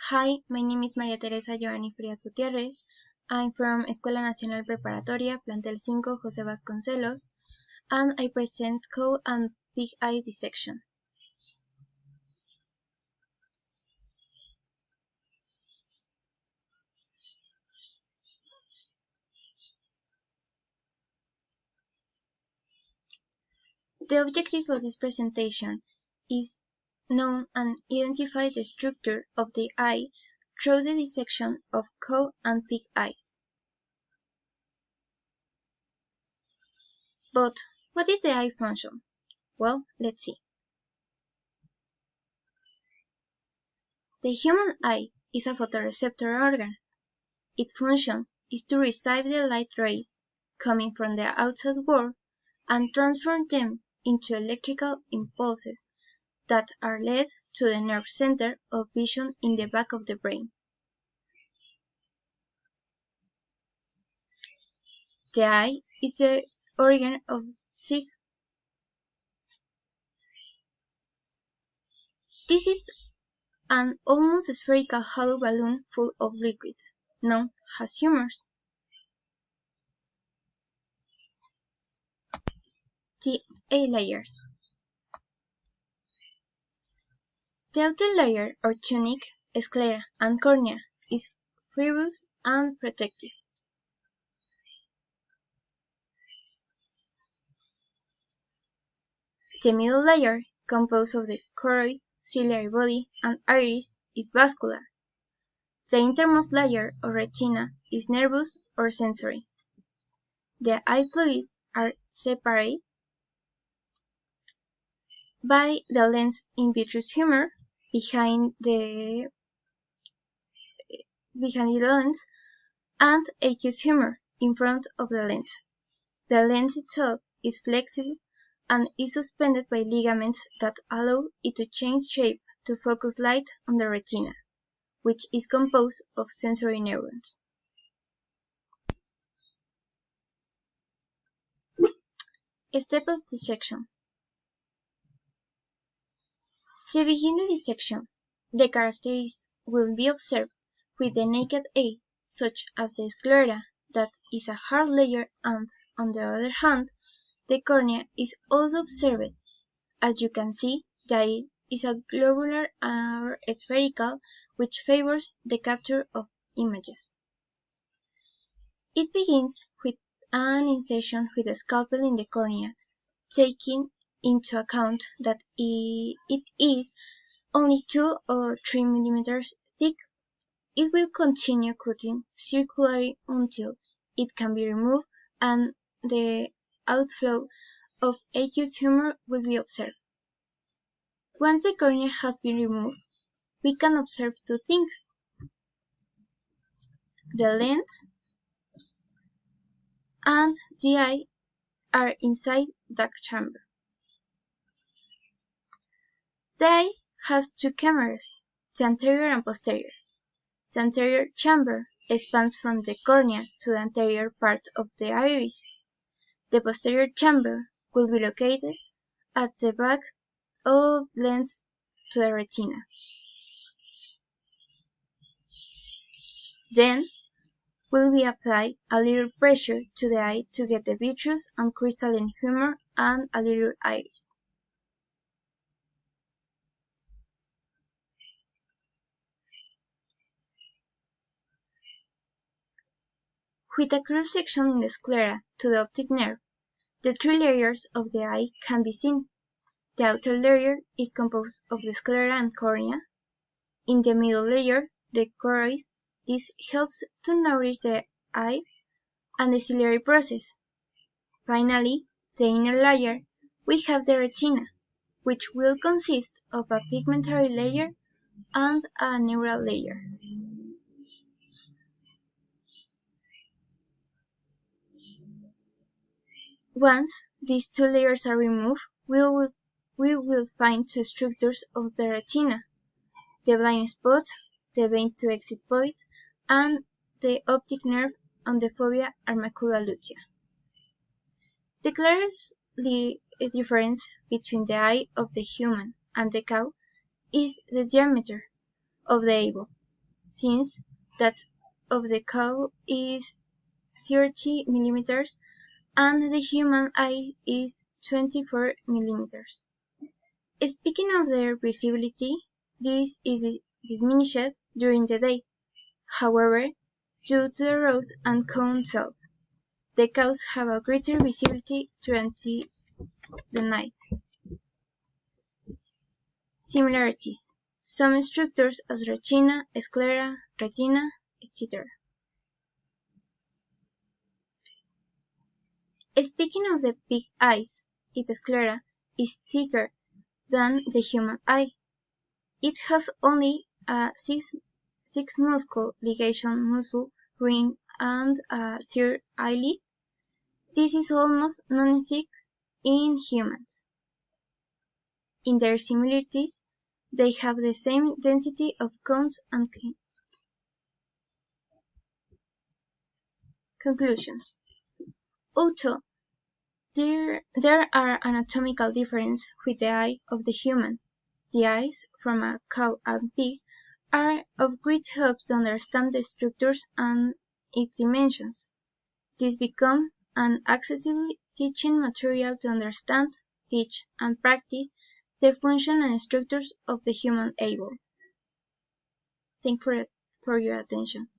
Hi, my name is María Teresa Giovanni Frias Gutiérrez. I'm from Escuela Nacional Preparatoria, Plantel 5, José Vasconcelos, and I present cow and pig eye dissection. The objective of this presentation is know and identify the structure of the eye through the dissection of cow and pig eyes. But what is the eye function? Well, let's see. The human eye is a photoreceptor organ. Its function is to receive the light rays coming from the outside world and transform them into electrical impulses that are led to the nerve center of vision in the back of the brain. The eye is the organ of sight. This is an almost spherical hollow balloon full of liquids, known as humors. The eye layers. The outer layer or tunic, sclera, and cornea is fibrous and protective. The middle layer, composed of the choroid, ciliary body, and iris, is vascular. The innermost layer, or retina, is nervous or sensory. The eye fluids are separated by the lens in vitreous humor behind the lens and aqueous humor in front of the lens. The lens itself is flexible and is suspended by ligaments that allow it to change shape to focus light on the retina, which is composed of sensory neurons. Step of dissection. To begin the dissection, the characteristics will be observed with the naked eye, such as the sclera, that is a hard layer, and, on the other hand, the cornea is also observed. As you can see, the eye is a globular or spherical, which favors the capture of images. It begins with an incision with a scalpel in the cornea, taking into account that it is only 2 or 3 millimeters thick. It will continue cutting circularly until it can be removed and the outflow of aqueous humor will be observed. Once the cornea has been removed, we can observe two things: the lens and the eye are inside the chamber. The eye has two cameras, the anterior and posterior. The anterior chamber expands from the cornea to the anterior part of the iris. The posterior chamber will be located at the back of the lens to the retina. Then will be applied a little pressure to the eye to get the vitreous and crystalline humor and a little iris. With a cross section in the sclera to the optic nerve, the three layers of the eye can be seen. The outer layer is composed of the sclera and cornea. In the middle layer, the choroid. This helps to nourish the eye and the ciliary process. Finally, the inner layer, we have the retina, which will consist of a pigmentary layer and a neural layer. Once these two layers are removed, we will find two structures of the retina: the blind spot, the vein to exit point, and the optic nerve on the fovea or macula lutea. The clearest difference between the eye of the human and the cow is the diameter of the eyeball. since that of the cow is 30 millimeters and the human eye is 24 millimeters. Speaking of their visibility, this is diminished during the day. However, due to the rod and cone cells, the cows have a greater visibility during the night. Similarities. Some structures as retina, sclera, retina, etc. Speaking of the pig eyes, its sclera is thicker than the human eye. It has only a six-muscle ligation muscle ring and a third eyelid. This is almost non-existent in humans. In their similarities, they have the same density of cones and canes. Conclusions. Although there are anatomical differences with the eye of the human, the eyes from a cow and pig are of great help to understand the structures and its dimensions. This becomes an accessible teaching material to understand, teach, and practice the function and structures of the human eyeball. Thank you for your attention.